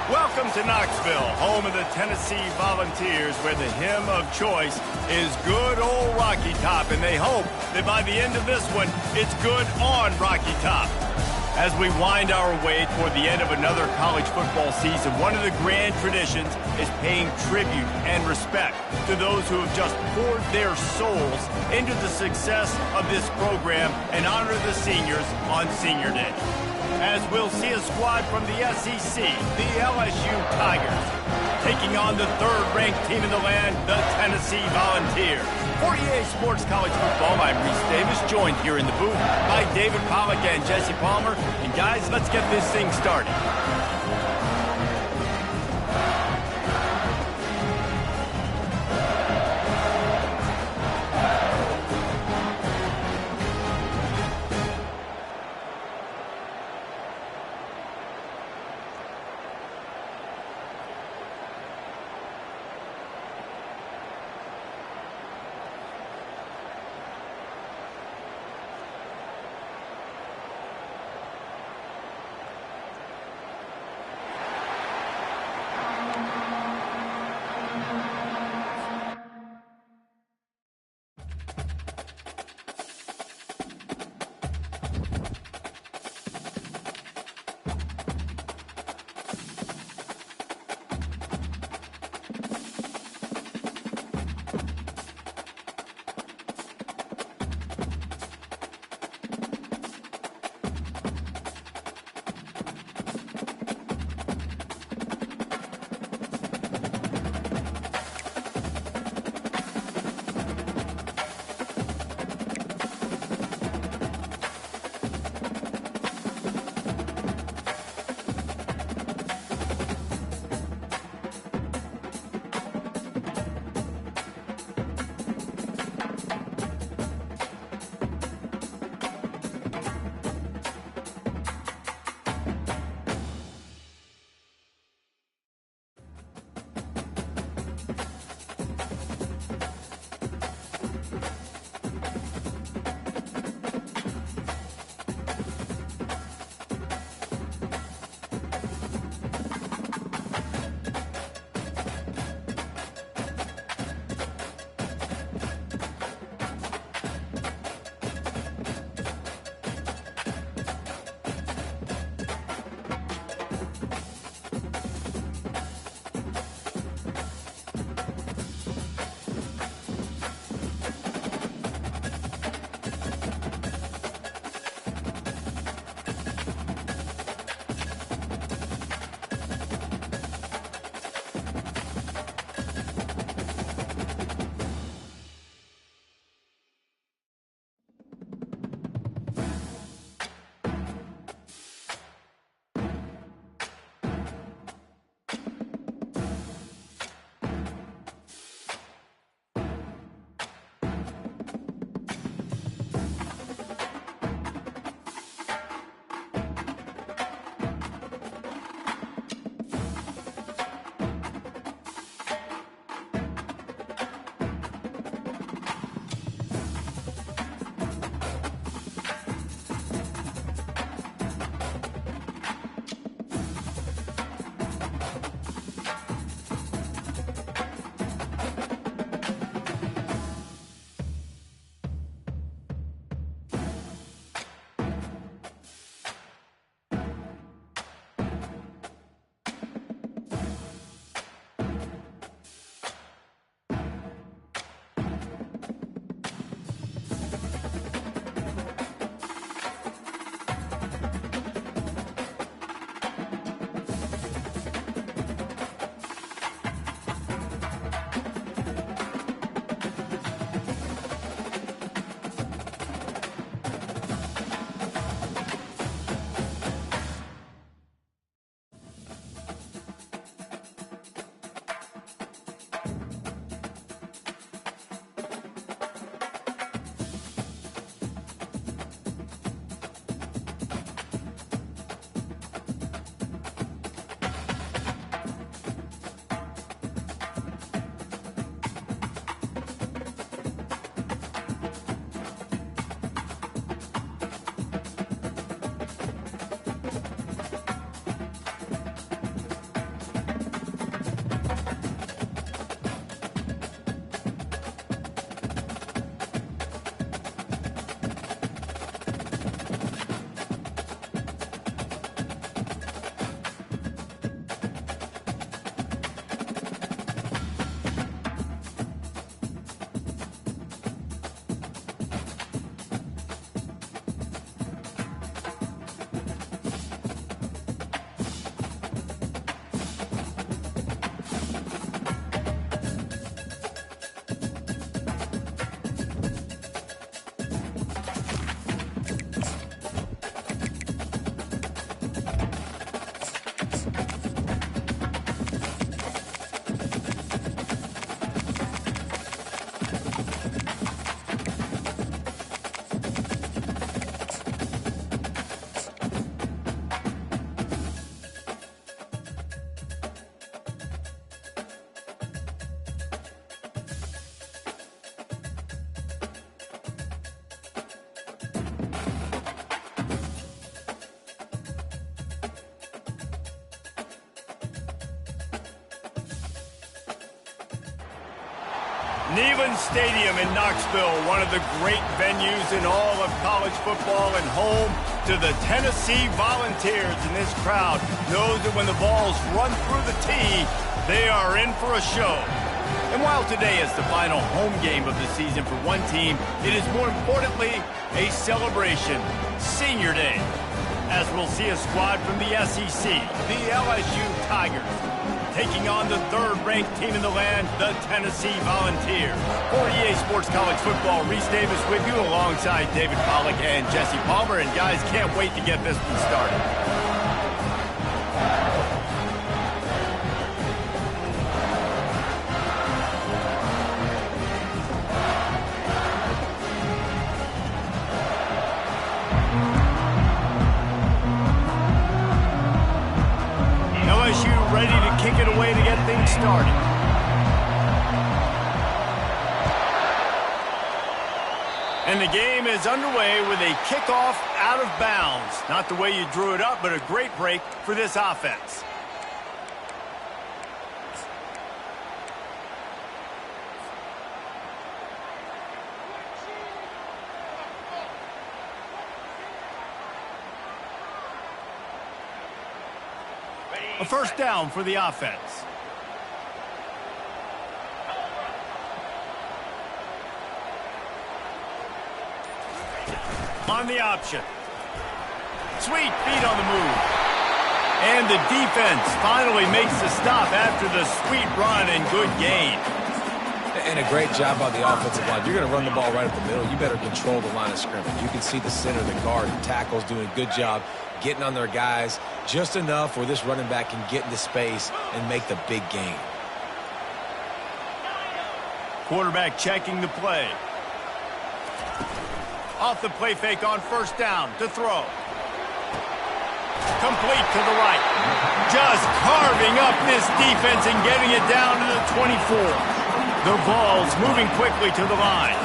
Welcome to Knoxville, home of the Tennessee Volunteers, where the hymn of choice is good old Rocky Top, and they hope that by the end of this one, it's good on Rocky Top. As we wind our way toward the end of another college football season, one of the grand traditions is paying tribute and respect to those who have just poured their souls into the success of this program and honor the seniors on Senior Day. As we'll see a squad from the SEC, the LSU Tigers, taking on the third-ranked team in the land, the Tennessee Volunteers. For EA Sports College Football, I'm Reese Davis, joined here in the booth by David Pollack and Jesse Palmer. And guys, let's get this thing started. Neyland Stadium in Knoxville, one of the great venues in all of college football and home to the Tennessee Volunteers. And this crowd knows that when the balls run through the tee, they are in for a show. And while today is the final home game of the season for one team, it is more importantly a celebration, Senior Day, as we'll see a squad from the SEC, the LSU Tigers, taking on the third-ranked team in the land, the Tennessee Volunteers. For EA Sports College Football, Reese Davis with you alongside David Pollack and Jesse Palmer. And guys, can't wait to get this one started. LSU ready to kick it away to get things started. And the game is underway with a kickoff out of bounds. Not the way you drew it up, but a great break for this offense. A first down for the offense. On the option. Sweet feet on the move. And the defense finally makes the stop after the sweet run and good gain. And a great job by the offensive line. You're going to run the ball right up the middle. You better control the line of scrimmage. You can see the center, the guard, the tackles doing a good job getting on their guys just enough where this running back can get into space and make the big gain. Quarterback checking the play. Off the play fake on first down to throw. Complete to the right. Just carving up this defense and getting it down to the 24. The ball's moving quickly to the line.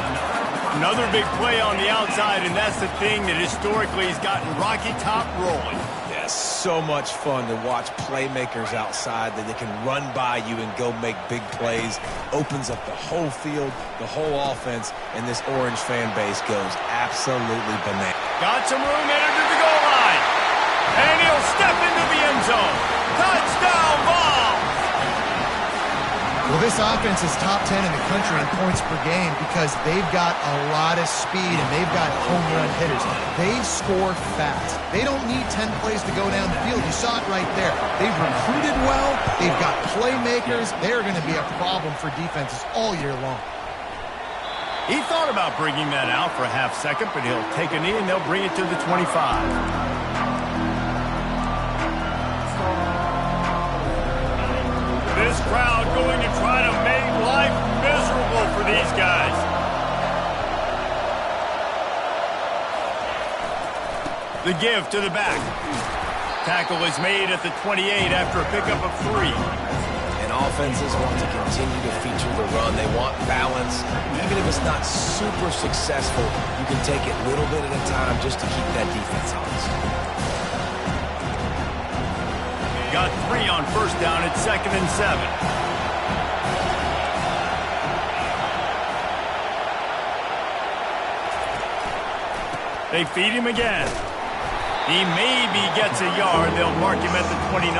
Another big play on the outside, and that's the thing that historically has gotten Rocky Top rolling. Yeah, so much fun to watch playmakers outside that they can run by you and go make big plays. Opens up the whole field, the whole offense, and this Orange fan base goes absolutely bananas. Got some room headed to the goal line. And he'll step into the end zone. Touchdown ball! Well, this offense is top 10 in the country in points per game because they've got a lot of speed and they've got home run hitters. They score fast. They don't need 10 plays to go down the field. You saw it right there. They've recruited well. They've got playmakers. They're going to be a problem for defenses all year long. He thought about bringing that out for a half second, but he'll take a knee and they'll bring it to the 25. This crowd going to try to make life miserable for these guys. The give to the back. Tackle is made at the 28 after a pickup of 3. And offenses want to continue to feature the run. They want balance. Even if it's not super successful, you can take it little bit at a time just to keep that defense honest. Got 3 on first down at 2nd and 7. They feed him again. He maybe gets a yard. They'll mark him at the 29.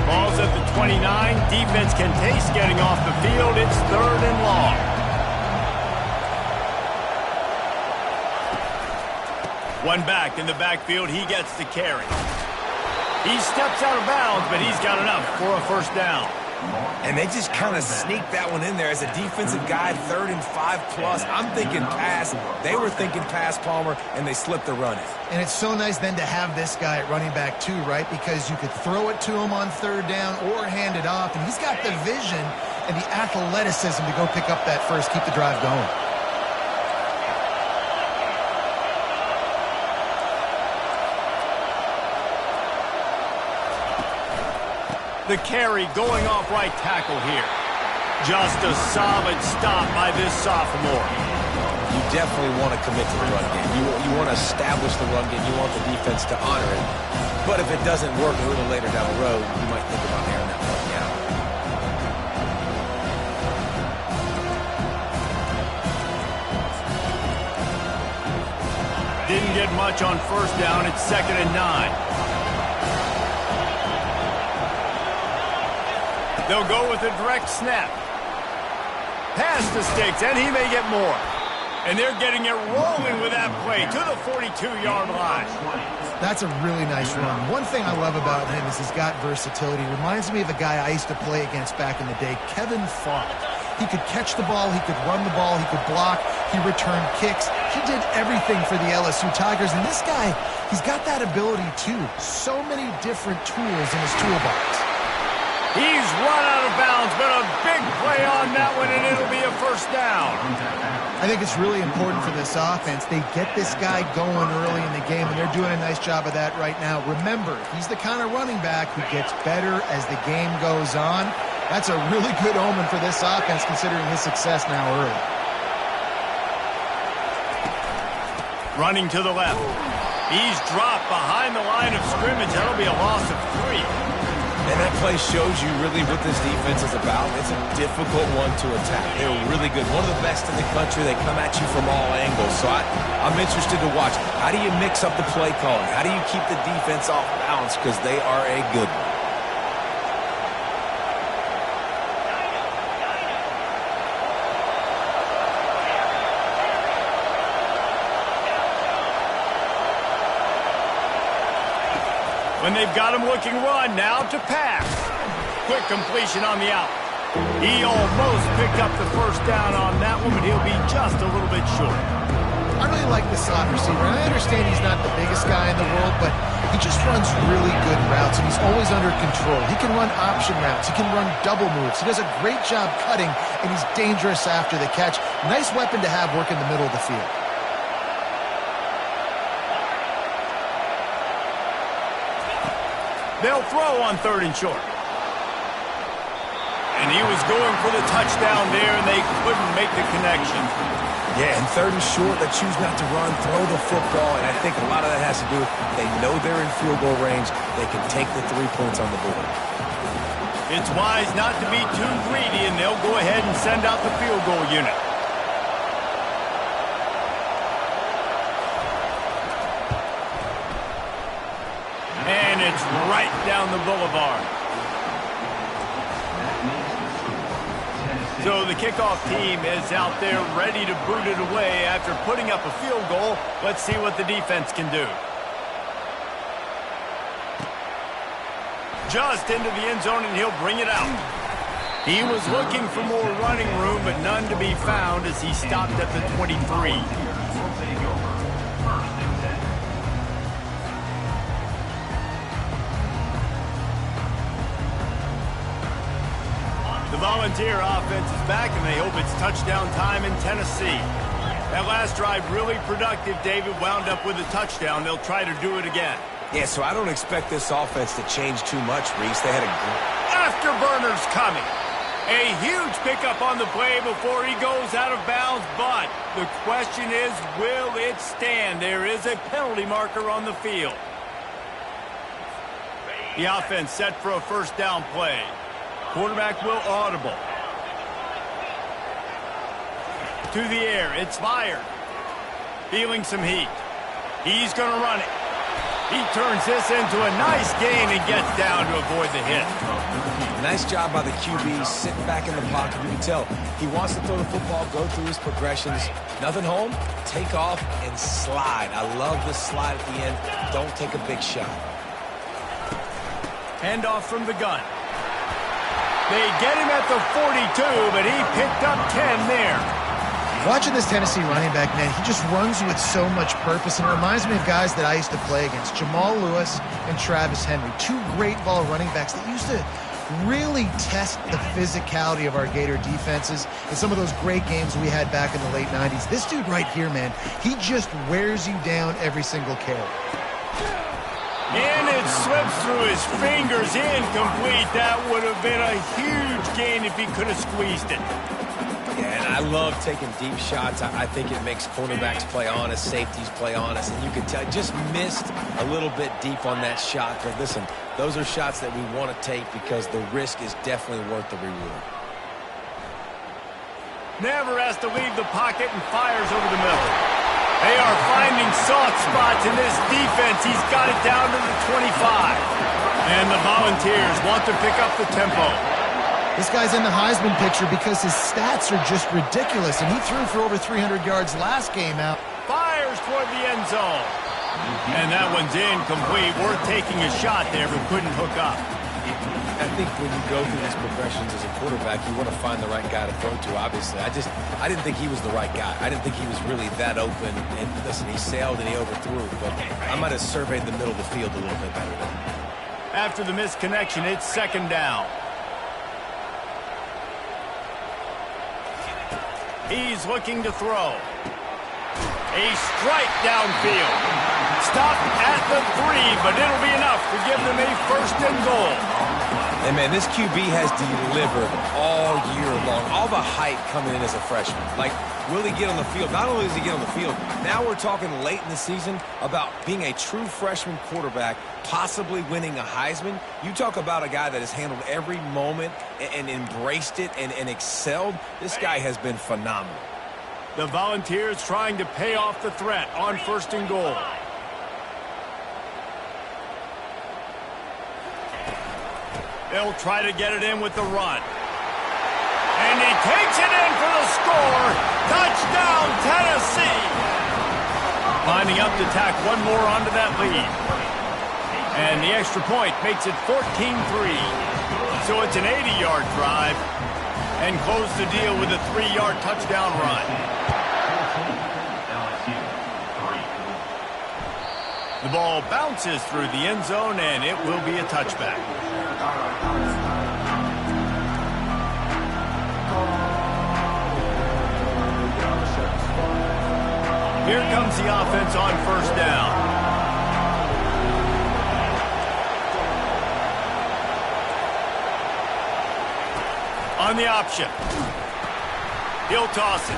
Ball's at the 29. Defense can taste getting off the field. It's 3rd and long. One back in the backfield. He gets the carry. He steps out of bounds, but he's got enough for a first down. And they just kind of sneaked that one in there as a defensive guy, 3rd and 5+. I'm thinking pass. They were thinking pass, Palmer, and they slipped the run in. And it's so nice then to have this guy at running back too, right? Because you could throw it to him on 3rd down or hand it off. And he's got the vision and the athleticism to go pick up that first, keep the drive going. The carry going off right tackle here. Just a solid stop by this sophomore. You definitely want to commit to the run game. You want to establish the run game. You want the defense to honor it. But if it doesn't work a little later down the road, you might think about airing didn't get much on first down. It's 2nd and 9. They'll go with a direct snap. Pass to Sticks, and he may get more. And they're getting it rolling with that play to the 42-yard line. That's a really nice run. One thing I love about him is he's got versatility. Reminds me of a guy I used to play against back in the day, Kevin Falk. He could catch the ball, he could run the ball, he could block, he returned kicks. He did everything for the LSU Tigers, and this guy, he's got that ability too. So many different tools in his toolbox. He's run out of bounds, but a big play on that one, and it'll be a first down. I think it's really important for this offense. They get this guy going early in the game, and they're doing a nice job of that right now. Remember, he's the kind of running back who gets better as the game goes on. That's a really good omen for this offense, considering his success now early. Running to the left. He's dropped behind the line of scrimmage. That'll be a loss of 3. And that play shows you really what this defense is about. It's a difficult one to attack. They're really good. One of the best in the country. They come at you from all angles. So I'm interested to watch. How do you mix up the play calling? How do you keep the defense off balance? Because they are a good one. When they've got him looking run, now to pass. Quick completion on the out. He almost picked up the first down on that one, but he'll be just a little bit short. I really like the slot receiver. I understand he's not the biggest guy in the world, but he just runs really good routes, and he's always under control. He can run option routes. He can run double moves. He does a great job cutting, and he's dangerous after the catch. Nice weapon to have work in the middle of the field. They'll throw on 3rd and short. And he was going for the touchdown there, and they couldn't make the connection. Yeah, and 3rd and short, they choose not to run, throw the football, and I think a lot of that has to do with they know they're in field goal range. They can take the 3 points on the board. It's wise not to be too greedy, and they'll go ahead and send out the field goal unit. And it's right down the boulevard. So the kickoff team is out there ready to boot it away after putting up a field goal. Let's see what the defense can do. Just into the end zone, and he'll bring it out. He was looking for more running room, but none to be found as he stopped at the 23. The Volunteer offense is back, and they hope it's touchdown time in Tennessee. That last drive really productive. David wound up with a touchdown. They'll try to do it again. Yeah, so I don't expect this offense to change too much, Reese. They had a afterburners coming. A huge pickup on the play before he goes out of bounds, but the question is, will it stand? There is a penalty marker on the field. The offense set for a first down play. Quarterback will audible. To the air, it's fired. Feeling some heat. He's going to run it. He turns this into a nice gain and gets down to avoid the hit. Nice job by the QB, sitting back in the pocket. You can tell he wants to throw the football, go through his progressions. Nothing home, take off, and slide. I love the slide at the end. Don't take a big shot. Handoff from the gun. They get him at the 42, but he picked up 10 there. Watching this Tennessee running back, man, he just runs with so much purpose, and it reminds me of guys that I used to play against, Jamal Lewis and Travis Henry, two great ball running backs that used to really test the physicality of our Gator defenses in some of those great games we had back in the late 90s. This dude right here, man, he just wears you down every single carry. And it slips through his fingers, incomplete. That would have been a huge gain if he could have squeezed it. Yeah, and I love taking deep shots. I think it makes cornerbacks play honest, safeties play honest, and you can tell just missed a little bit deep on that shot. But listen, those are shots that we want to take because the risk is definitely worth the reward. Never has to leave the pocket and fires over the middle. They are finding soft spots in this defense. He's got it down to the 25. And the Volunteers want to pick up the tempo. This guy's in the Heisman picture because his stats are just ridiculous, and he threw for over 300 yards last game out. Fires toward the end zone. And that one's incomplete. Worth taking a shot there, but couldn't hook up. I think when you go through these progressions as a quarterback, you want to find the right guy to throw to, obviously. I didn't think he was the right guy. I didn't think he was really that open. And listen, he sailed and he overthrew, but I might have surveyed the middle of the field a little bit better than. After the missed connection, it's second down. He's looking to throw. A strike downfield. Stopped at the 3, but it'll be enough to give them a first and goal. And, man, this QB has delivered all year long. All the hype coming in as a freshman. Like, will he get on the field? Not only does he get on the field, now we're talking late in the season about being a true freshman quarterback, possibly winning a Heisman. You talk about a guy that has handled every moment and embraced it and excelled. This guy has been phenomenal. The Volunteers trying to pay off the threat on first and goal. They'll try to get it in with the run. And he takes it in for the score. Touchdown, Tennessee. Lining up to tack one more onto that lead. And the extra point makes it 14-3. So it's an 80-yard drive. And close the deal with a 3-yard touchdown run. The ball bounces through the end zone, and it will be a touchback. Here comes the offense on first down. On the option. He'll toss it.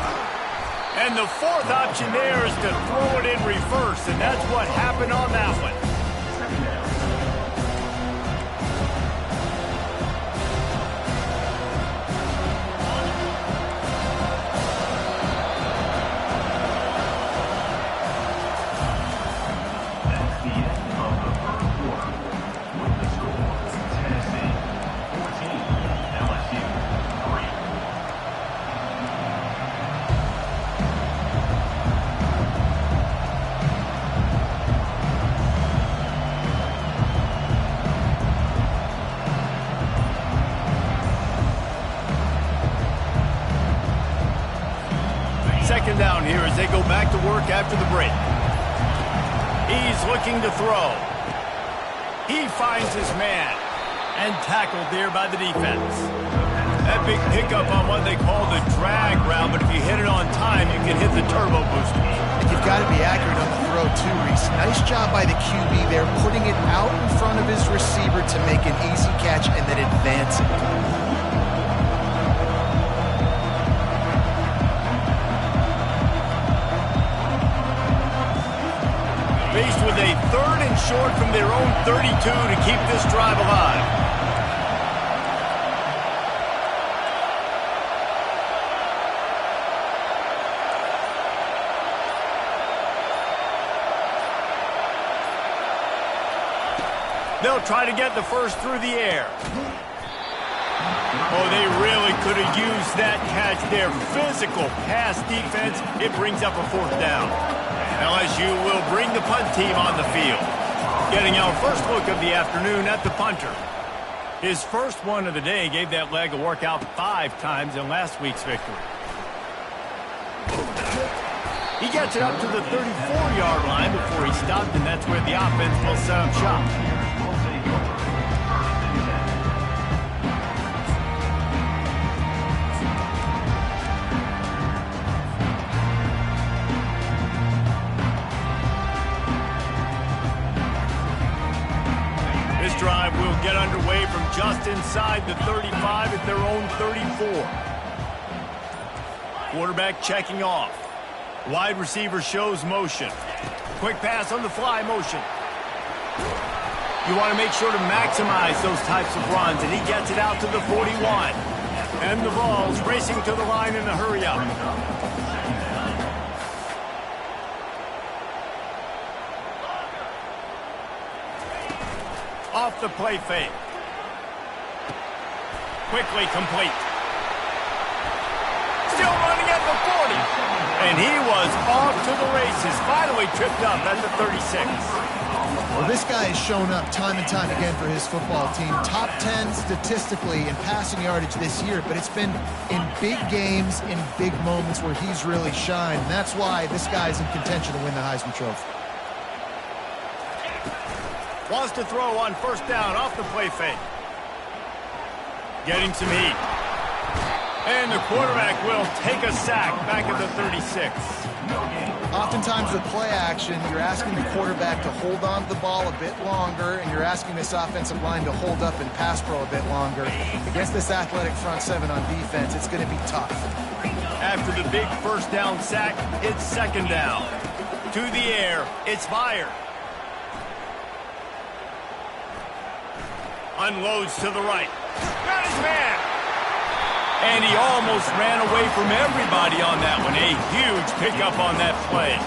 And the fourth option there is to throw it in reverse, and that's what happened on that one. That's the end of the first quarter. With the score, Tennessee 14, LSU 3. Second down here as they go back to work after the break. He's looking to throw. He finds his man and tackled there by the defense. That big pickup on what they call the drag route, but if you hit it on time, you can hit the turbo booster. And you've got to be accurate on the throw too, Reese. Nice job by the QB there, putting it out in front of his receiver to make an easy catch and then advance it. Faced with a third and short from their own 32 to keep this drive alive. They'll try to get the first through the air. Oh, they really could have used that catch there. Physical pass defense. It brings up a fourth down. LSU will bring the punt team on the field. Getting our first look of the afternoon at the punter. His first one of the day gave that leg a workout 5 times in last week's victory. He gets it up to the 34-yard line before he stopped, and that's where the offense will set up shop. Drive will get underway from just inside the 35 at their own 34. Quarterback checking off. Wide receiver shows motion. Quick pass on the fly motion. You want to make sure to maximize those types of runs, and he gets it out to the 41. And the ball's racing to the line in a hurry up. Off the play fake. Quickly complete. Still running at the 40. And he was off to the races. Finally tripped up at the 36. Well, this guy has shown up time and time again for his football team. Top 10 statistically in passing yardage this year, but it's been in big games, in big moments where he's really shined. And that's why this guy's in contention to win the Heisman Trophy. Wants to throw on first down off the play fake. Getting some heat. And the quarterback will take a sack back at the 36. Oftentimes with play action, you're asking the quarterback to hold on to the ball a bit longer, and you're asking this offensive line to hold up and pass pro a bit longer. Against this athletic front seven on defense, it's going to be tough. After the big first down sack, it's second down. To the air, it's fired. Unloads to the right. Got his man. And he almost ran away from everybody on that one. A huge pickup on that play.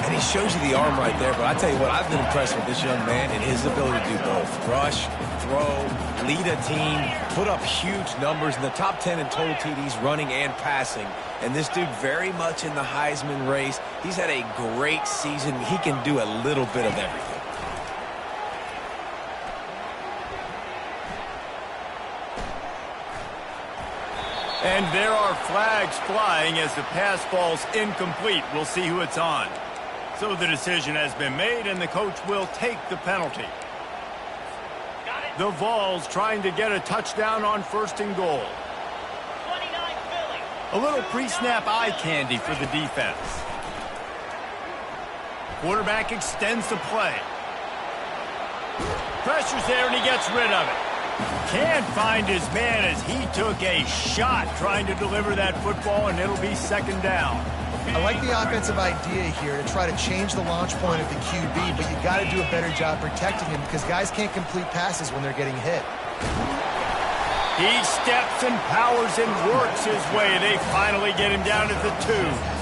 And he shows you the arm right there, but I tell you what, I've been impressed with this young man and his ability to do both. Rush, throw, lead a team, put up huge numbers in the top 10 in total TDs running and passing. And this dude very much in the Heisman race. He's had a great season. He can do a little bit of everything. And there are flags flying as the pass falls incomplete. We'll see who it's on. So the decision has been made, and the coach will take the penalty. The Vols trying to get a touchdown on first and goal. A little pre-snap eye candy for the defense. Quarterback extends the play. Pressure's there, and he gets rid of it. Can't find his man as he took a shot trying to deliver that football, and it'll be second down. I like the offensive idea here to try to change the launch point of the QB, but you got to do a better job protecting him because guys can't complete passes when they're getting hit. He steps and powers and works his way. They finally get him down at the 2.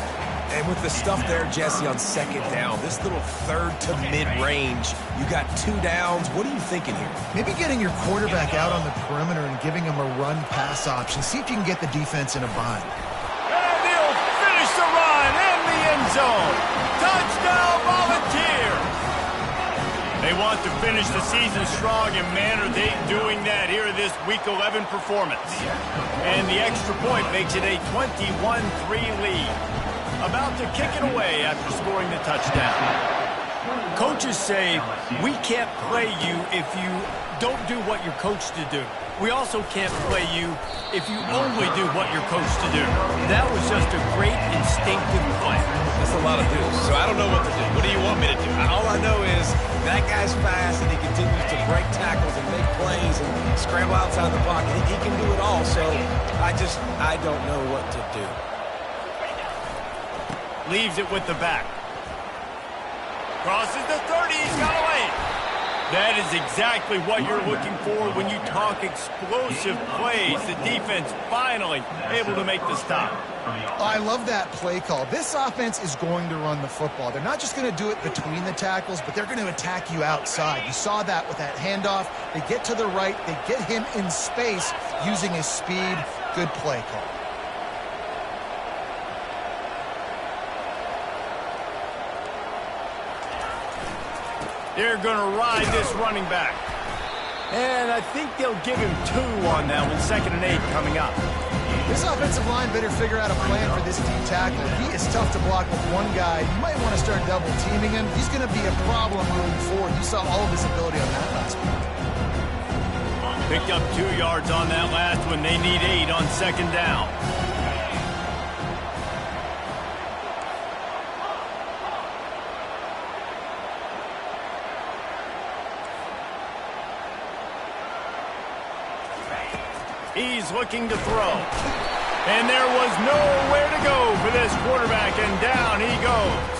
And with the stuff there, Jesse, on second down, this little third to mid-range, you got 2 downs. What are you thinking here? Maybe getting your quarterback out on the perimeter and giving him a run-pass option. See if you can get the defense in a bind. And he'll finish the run in the end zone. Touchdown, Volunteer! They want to finish the season strong, and man, are they doing that here in this Week 11 performance. And the extra point makes it a 21-3 lead. About to kick it away after scoring the touchdown. Coaches say, we can't play you if you don't do what you're coached to do. We also can't play you if you only do what you're coached to do. That was just a great instinctive play. That's a lot of dudes, so I don't know what to do. What do you want me to do? All I know is that guy's fast, and he continues to break tackles and make plays and scramble outside the pocket. He can do it all, so I don't know what to do. Leaves it with the back. Crosses the 30, he's got away. That is exactly what you're looking for when you talk explosive plays. The defense finally able to make the stop. I love that play call. This offense is going to run the football. They're not just going to do it between the tackles, but they're going to attack you outside. You saw that with that handoff. They get to the right. They get him in space using his speed. Good play call. They're going to ride this running back. And I think they'll give him 2 on that one. 2nd and 8 coming up. This offensive line better figure out a plan for this D tackle. He is tough to block with one guy. You might want to start double teaming him. He's going to be a problem moving forward. You saw all of his ability on that last one. Picked up 2 yards on that last one. They need 8 on second down. He's looking to throw. And there was nowhere to go for this quarterback, and down he goes.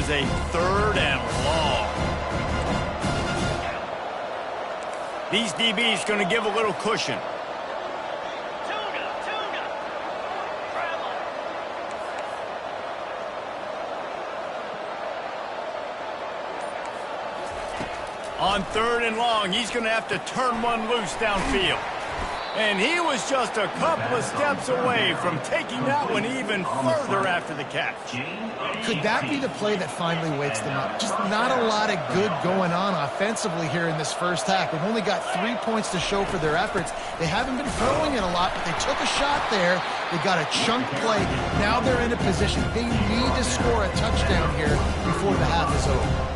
is a 3rd and long. These DBs going to give a little cushion. On 3rd and long, he's going to have to turn one loose downfield. And he was just a couple of steps away from taking that one even further after the catch. Could that be the play that finally wakes them up? Just not a lot of good going on offensively here in this first half. They've only got 3 points to show for their efforts. They haven't been throwing it a lot, but they took a shot there. They got a chunk play. Now they're in a position. They need to score a touchdown here before the half is over.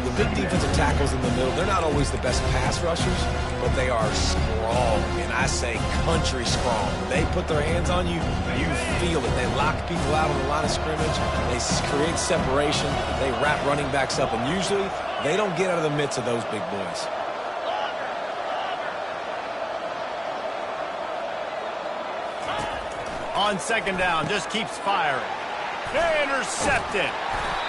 The big defensive tackles in the middle, they're not always the best pass rushers, but they are strong, and I say country strong. They put their hands on you, you feel it. They lock people out on the line of scrimmage. They create separation. They wrap running backs up, and usually they don't get out of the midst of those big boys. On 2nd down, just keeps firing. Intercepted.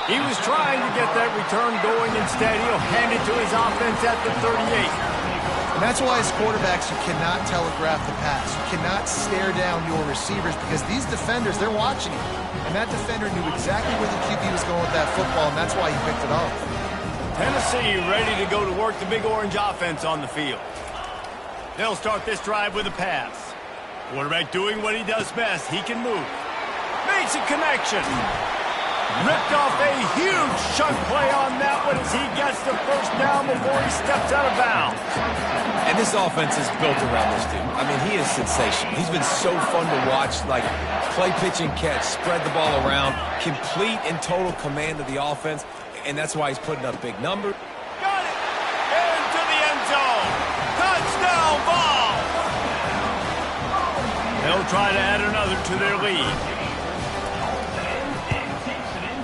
He was trying to get that return going. Instead, he'll hand it to his offense at the 38. And that's why as quarterbacks, you cannot telegraph the pass. You cannot stare down your receivers because these defenders, they're watching you. And that defender knew exactly where the QB was going with that football, and that's why he picked it off. Tennessee ready to go to work the Big Orange offense on the field. They'll start this drive with a pass. Quarterback doing what he does best. He can move. Makes a connection. Ripped off a huge chunk play on that one as he gets the first down before he steps out of bounds. And this offense is built around this dude. I mean, he is sensational. He's been so fun to watch, like play, pitch, and catch, spread the ball around, complete and total command of the offense, and that's why he's putting up big numbers. Got it! Into the end zone! Touchdown ball! They'll try to add another to their lead.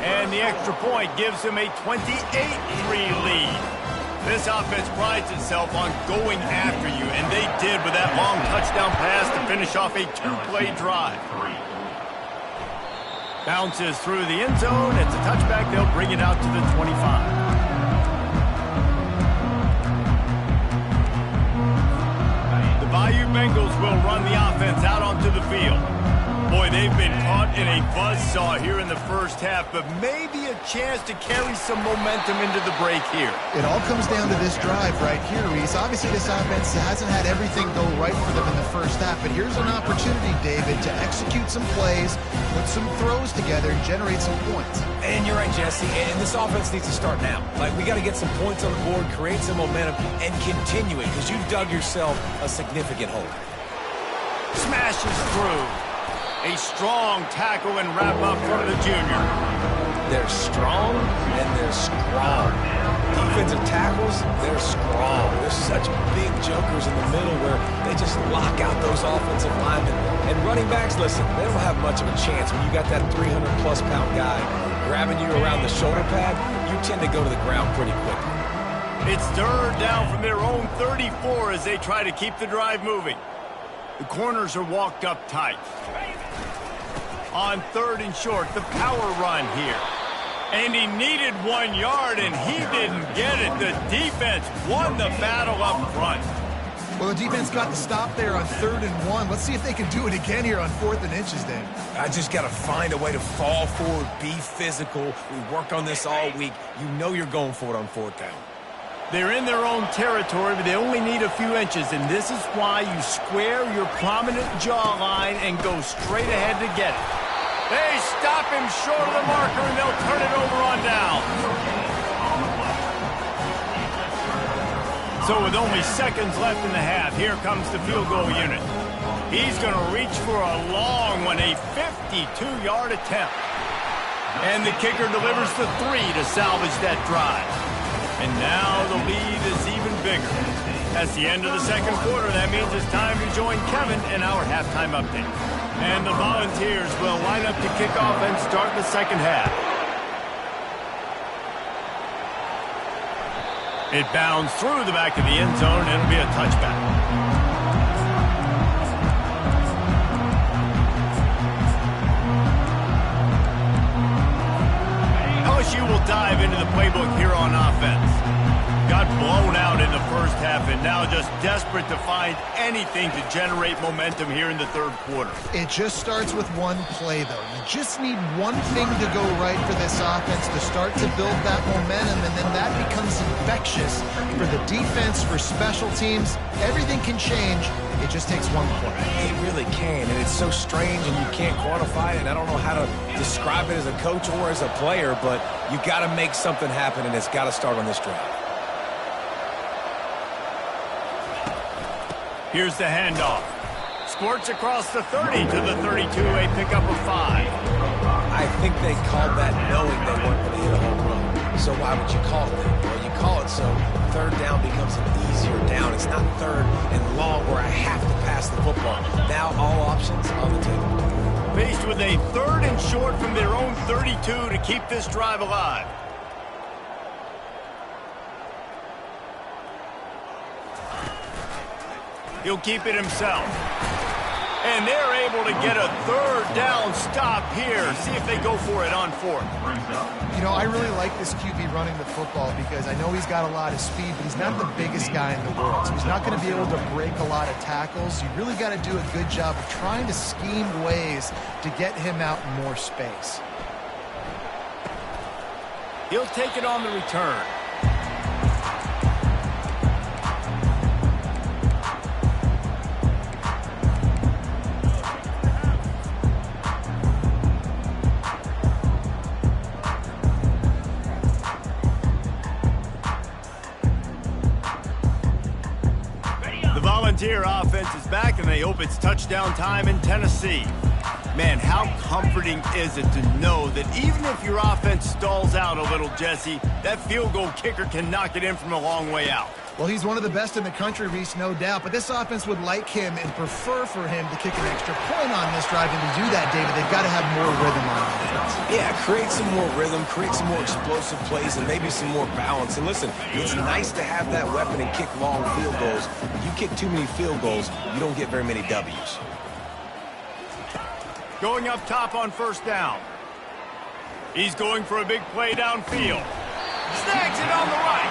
And the extra point gives him a 28-3 lead. This offense prides itself on going after you, and they did with that long touchdown pass to finish off a 2-play drive. Bounces through the end zone. It's a touchback. They'll bring it out to the 25. The Bayou Bengals will run the offense out onto the field. Boy, they've been caught in a buzzsaw here in the first half, but maybe a chance to carry some momentum into the break here. It all comes down to this drive right here, Reese. Obviously, this offense hasn't had everything go right for them in the first half, but here's an opportunity, David, to execute some plays, put some throws together, and generate some points. And you're right, Jesse, and this offense needs to start now. Like, we got to get some points on the board, create some momentum, and continue it, because you've dug yourself a significant hole. Smashes through. A strong tackle and wrap up from the junior. They're strong and they're strong. Defensive tackles, they're strong. They're such big jokers in the middle where they just lock out those offensive linemen. And running backs, listen, they don't have much of a chance. When you got that 300-plus pound guy grabbing you around the shoulder pad, you tend to go to the ground pretty quickly. It's 3rd down from their own 34 as they try to keep the drive moving. The corners are walked up tight. On 3rd and short, the power run here. And he needed 1 yard, and he didn't get it. The defense won the battle up front. Well, the defense got the stop there on 3rd and 1. Let's see if they can do it again here on 4th and inches, Dave. I just got to find a way to fall forward, be physical. We work on this all week. You know you're going for it on 4th down. They're in their own territory, but they only need a few inches, and this is why you square your prominent jawline and go straight ahead to get it. They stop him short of the marker, and they'll turn it over on down. So with only seconds left in the half, here comes the field goal unit. He's going to reach for a long one, a 52-yard attempt. And the kicker delivers the 3 to salvage that drive. And now the lead is even bigger. That's the end of the second quarter. That means it's time to join Kevin in our halftime update. And the Volunteers will line up to kick off and start the second half. It bounds through the back of the end zone, and it'll be a touchback. LSU LSU will dive into the playbook here on offense. Got blown out in the first half and now just desperate to find anything to generate momentum here in the third quarter. It just starts with one play, though. You just need one thing to go right for this offense to start to build that momentum, and then that becomes infectious for the defense, for special teams. Everything can change. It just takes one play. It really can, and it's so strange, and you can't quantify it, and I don't know how to describe it as a coach or as a player, but you got to make something happen, and it's got to start on this drive. Here's the handoff. Squirts across the 30 to the 32, a pickup of 5. I think they called that knowing they weren't going to hit a home run. So why would you call it that? Well, you call it so third down becomes an easier down. It's not third and long where I have to pass the football. Now all options on the table. Faced with a third and short from their own 32 to keep this drive alive. He'll keep it himself. And they're able to get a third down stop here. See if they go for it on fourth. You know, I really like this QB running the football because I know he's got a lot of speed, but he's not the biggest guy in the world. So he's not going to be able to break a lot of tackles. You really got to do a good job of trying to scheme ways to get him out in more space. He'll take it on the return. Volunteer offense is back, and they hope it's touchdown time in Tennessee. Man, how comforting is it to know that even if your offense stalls out a little, Jesse, that field goal kicker can knock it in from a long way out. Well, he's one of the best in the country, Reese, no doubt. But this offense would like him and prefer for him to kick an extra point on this drive. And to do that, David, they've got to have more rhythm on offense. Yeah, create some more rhythm, create some more explosive plays, and maybe some more balance. And listen, it's nice to have that weapon and kick long field goals. You kick too many field goals, you don't get very many W's. Going up top on first down. He's going for a big play downfield. Snags it on the right.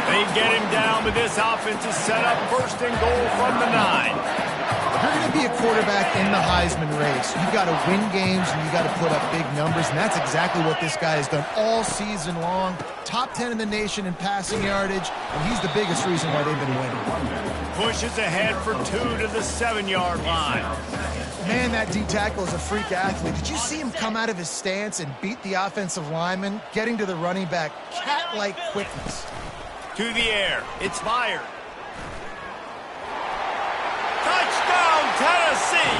They get him down, but this offense is set up first and goal from the 9. If you're going to be a quarterback in the Heisman race, you've got to win games and you've got to put up big numbers, and that's exactly what this guy has done all season long. Top 10 in the nation in passing yardage, and he's the biggest reason why they've been winning. Pushes ahead for 2 to the 7-yard line. Man, that D-tackle is a freak athlete. Did you see him come out of his stance and beat the offensive lineman, getting to the running back? Cat-like quickness. To the air. It's fired. Touchdown, Tennessee!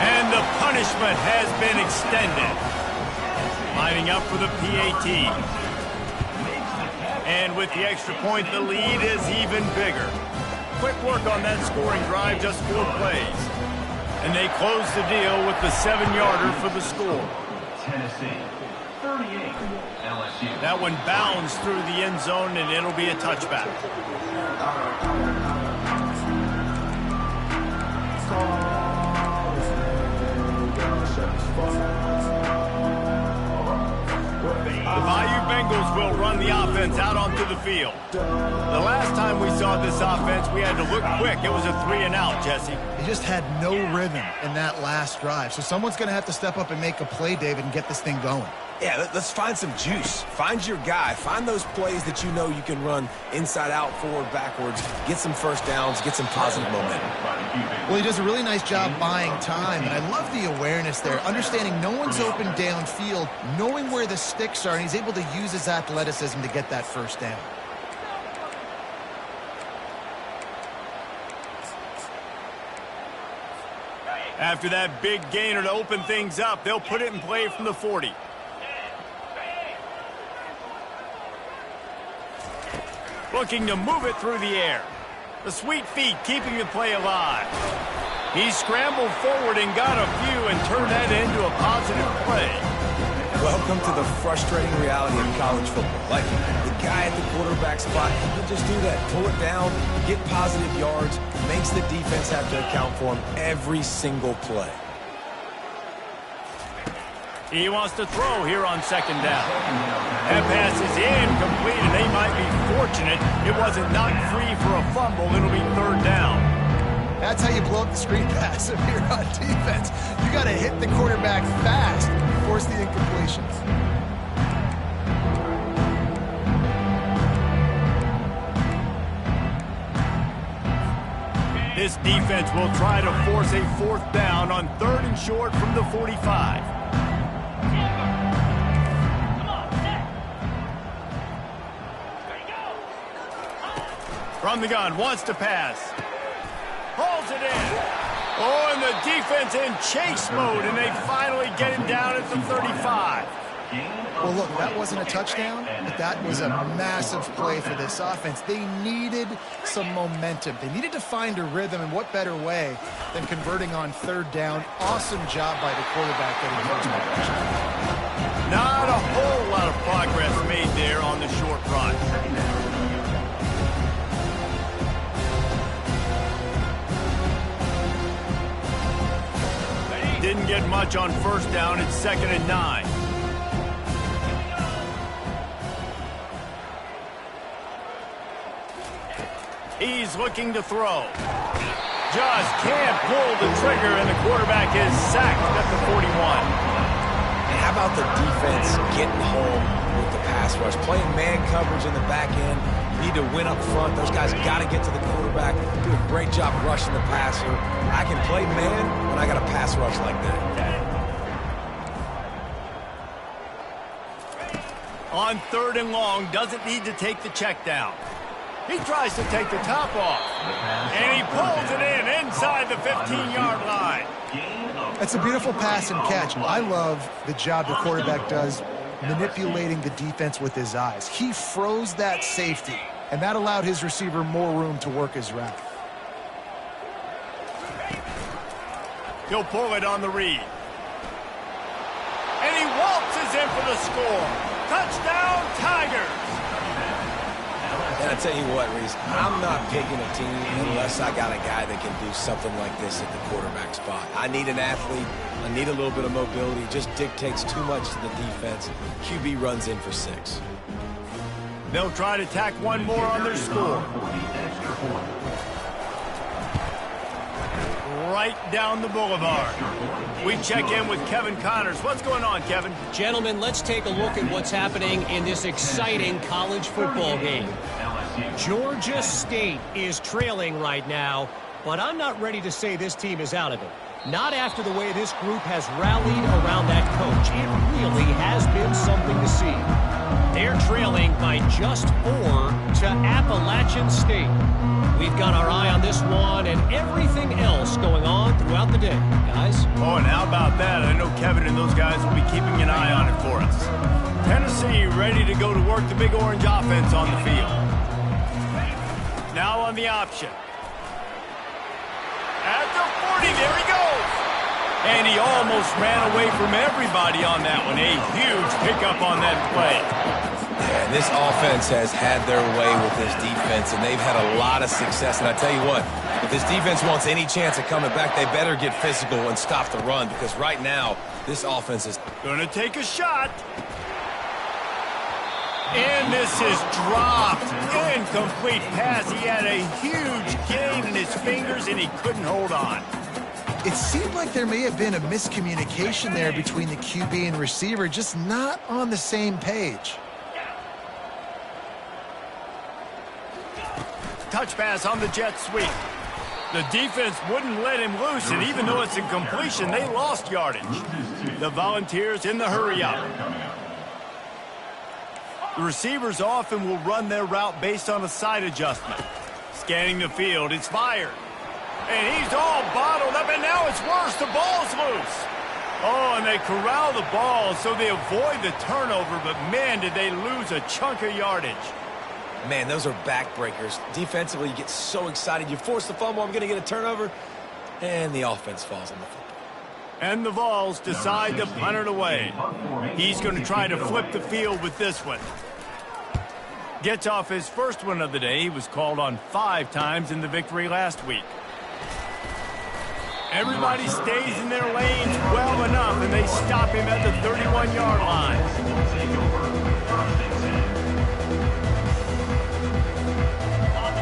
And the punishment has been extended. Lining up for the PAT. And with the extra point, the lead is even bigger. Quick work on that scoring drive, just 4 plays. And they close the deal with the 7-yarder for the score. Tennessee, 38, LSU. That one bounds through the end zone, and it'll be a touchback. The Bayou Bengals will run the offense out onto the field. The last time we saw this offense, we had to look quick. It was a 3-and-out, Jesse. He just had no rhythm in that last drive. So someone's going to have to step up and make a play, David, and get this thing going. Yeah, let's find some juice. Find your guy. Find those plays that you know you can run inside out, forward, backwards. Get some first downs. Get some positive momentum. Well, he does a really nice job buying time, and I love the awareness there, understanding no one's open downfield, knowing where the sticks are, and he's able to use his athleticism to get that first down. After that big gainer to open things up, they'll put it in play from the 40. Looking to move it through the air. The sweet feet keeping the play alive. He scrambled forward and got a few and turned that into a positive play. Welcome to the frustrating reality of college football. Like, the guy at the quarterback spot, he can just do that. Pull it down, get positive yards, makes the defense have to account for him every single play. He wants to throw here on second down. That pass is incomplete, and they might be fortunate it wasn't knocked free for a fumble. It'll be third down. That's how you blow up the screen pass if you're on defense. You got to hit the quarterback fast and force the incompletions. This defense will try to force a fourth down on 3rd and short from the 45. From the gun, wants to pass. Pulls it in. Oh, and the defense in chase mode, and they finally get him down at the 35. Well, look, that wasn't a touchdown, but that was a massive play for this offense. They needed some momentum. They needed to find a rhythm, and what better way than converting on 3rd down. Awesome job by the quarterback getting first down. Not a whole lot of progress made there on the short run. Didn't get much on 1st down. It's 2nd and 9. He's looking to throw. Just can't pull the trigger, and the quarterback is sacked at the 41. And how about the defense getting home with the pass rush? Playing man coverage in the back end. You need to win up front. Those guys got to get to the quarterback. Do a great job rushing the passer. I can play man when I got a pass rush like that. On 3rd and long, doesn't need to take the check down. He tries to take the top off, and he pulls it in inside the 15-yard line. That's a beautiful pass and catch. I love the job the quarterback does manipulating the defense with his eyes. He froze that safety, and that allowed his receiver more room to work his route. He'll pull it on the read. And he waltzes in for the score. Touchdown, Tigers! And I tell you what, Reese, I'm not picking a team unless I got a guy that can do something like this at the quarterback spot. I need an athlete. I need a little bit of mobility. It just dictates too much to the defense. QB runs in for 6. They'll try to tack one more on their score. Right down the boulevard. We check in with Kevin Connors. What's going on, Kevin? Gentlemen, let's take a look at what's happening in this exciting college football game. Georgia State is trailing right now, but I'm not ready to say this team is out of it. Not after the way this group has rallied around that coach. It really has been something to see. They're trailing by just 4 to Appalachian State. We've got our eye on this one and everything else going on throughout the day, guys. Oh, and how about that? I know Kevin and those guys will be keeping an eye on it for us. Tennessee ready to go to work the Big Orange offense on the field. Now on the option. At the 40, there he goes. And he almost ran away from everybody on that one. A huge pickup on that play. Yeah, this offense has had their way with this defense, and they've had a lot of success. And I tell you what, if this defense wants any chance of coming back, they better get physical and stop the run, because right now, this offense is going to take a shot. And this is dropped. Incomplete pass. He had a huge gain in his fingers, and he couldn't hold on. It seemed like there may have been a miscommunication there between the QB and receiver, just not on the same page. Touch pass on the jet sweep. The defense wouldn't let him loose, and even though it's a completion, they lost yardage. The Volunteers in the hurry-up. The receivers often will run their route based on a side adjustment. Scanning the field, it's fired. And he's all bottled up, and now it's worse. The ball's loose. Oh, and they corral the ball so they avoid the turnover, but man, did they lose a chunk of yardage. Man, those are backbreakers. Defensively, you get so excited. You force the fumble, I'm going to get a turnover, and the offense falls on the football. And the Vols decide to punt it away. He's going to try to flip the field with this one. Gets off his first one of the day. He was called on 5 times in the victory last week. Everybody stays in their lanes well enough, and they stop him at the 31-yard line.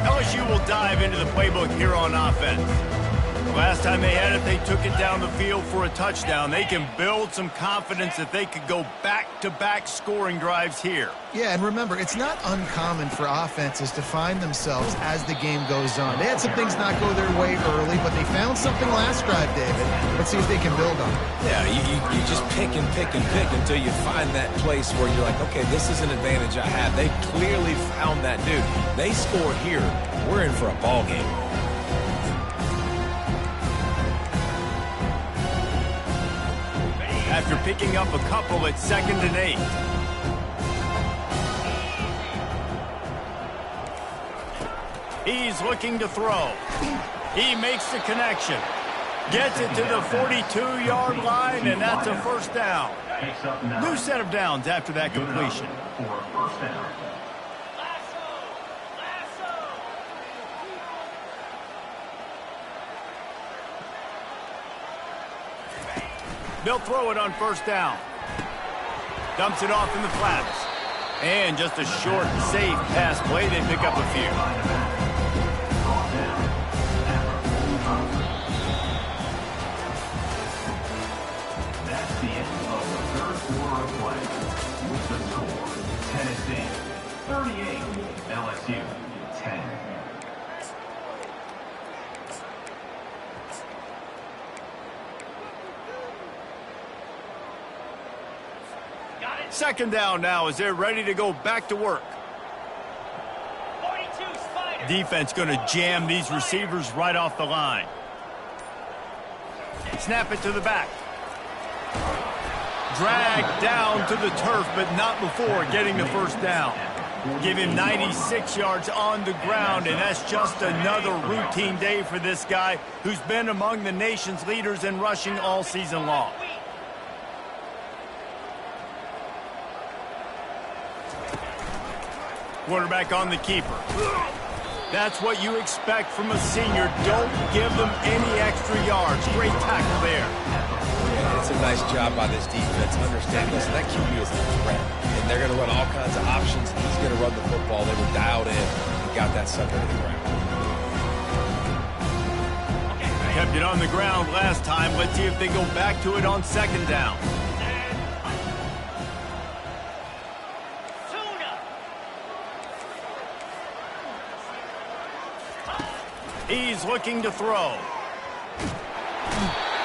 LSU will dive into the playbook here on offense. Last time they had it, they took it down the field for a touchdown. They can build some confidence that they could go back-to-back scoring drives here. Yeah, and remember, it's not uncommon for offenses to find themselves as the game goes on. They had some things not go their way early, but they found something last drive, David. Let's see if they can build on it. Yeah, you just pick and pick and pick until you find that place where you're like, okay, this is an advantage I have. They clearly found that dude. They score here, we're in for a ball game. After picking up a couple at 2nd and 8. He's looking to throw. He makes the connection. Gets it to the 42-yard line, and that's a first down. New set of downs after that completion. They'll throw it on first down. Dumps it off in the flats. And just a short, safe pass play. They pick up a few. That's the end of the third quarter of play. With the score, Tennessee 38, LSU 10. Second down now as they're ready to go back to work. Defense going to jam these receivers right off the line. Snap it to the back. Drag down to the turf, but not before getting the first down. Give him 96 yards on the ground, and that's just another routine day for this guy who's been among the nation's leaders in rushing all season long. Quarterback on the keeper. That's what you expect from a senior. Don't give them any extra yards. Great tackle there. Yeah, it's a nice job by this defense. Understand, listen, that QB is a threat. And they're going to run all kinds of options. He's going to run the football. They were dialed in and got that sucker to the ground. Kept it on the ground last time. Let's see if they go back to it on second down. He's looking to throw.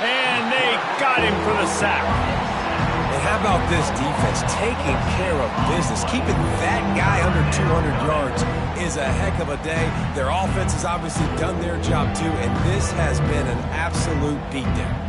And they got him for the sack. And how about this defense taking care of business? Keeping that guy under 200 yards is a heck of a day. Their offense has obviously done their job too, and this has been an absolute beatdown.